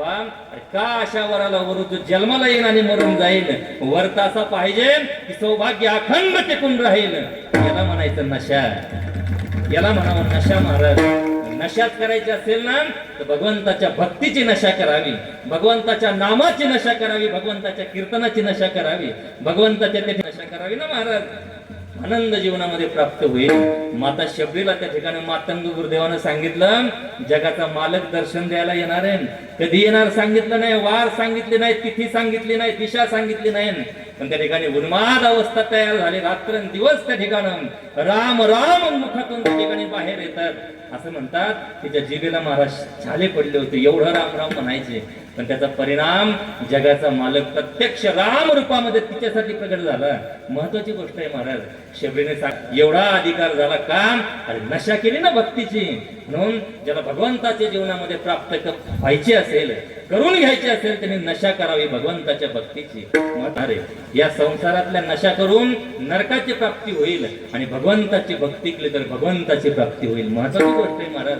बाबा अरे का अशा वराला वरू जो जन्माला येईन आणि मरून जाईल, वर्त असा पाहिजे की सौभाग्य अखंड टिकून राहील. याला म्हणायचं नशा, याला म्हणावं नशा महाराज. नशाच करायची असेल ना तर भगवंताच्या भक्तीची नशा करावी, भगवंताच्या नामाची नशा करावी, भगवंताच्या कीर्तनाची नशा करावी, भगवंताच्या तेथे नशा करावी ना महाराज. आनंद जीवनामध्ये प्राप्त होईल. माता शबरीला त्या ठिकाणी मातंग गुरुदेवानं सांगितलं जगाचा मालक दर्शन द्यायला येणार आहे. कधी येणार सांगितलं नाही, वार सांगितले नाही, तिथी सांगितली नाही, दिशा सांगितली नाही. पण त्या ठिकाणी उन्माद अवस्था तयार झाली. रात्रंदिवस त्या ठिकाणी राम राम मुखातून त्या ठिकाणी बाहेर येतात. असं म्हणतात तिच्या जिभेला महाराज छाले पडले होते, एवढं राम राम म्हणायचे. पण त्याचा परिणाम जगाचा मालक प्रत्यक्ष राम रूपामध्ये तिच्यासाठी प्रगट झाला. महत्वाची गोष्ट आहे महाराज. शबरीने एवढा अधिकार झाला का, अरे नशा केली ना भक्तीची. म्हणून ज्याला भगवंताच्या जीवनामध्ये प्राप्त व्हायचे असेल, करून घ्यायचे असेल, त्यांनी नशा करावी भगवंताच्या भक्तीची. अरे या संसारातल्या नशा करून नरकाची प्राप्ती होईल आणि भगवंताची भक्ती केली तर भगवंताची प्राप्ती होईल. महत्वाची गोष्ट आहे महाराज.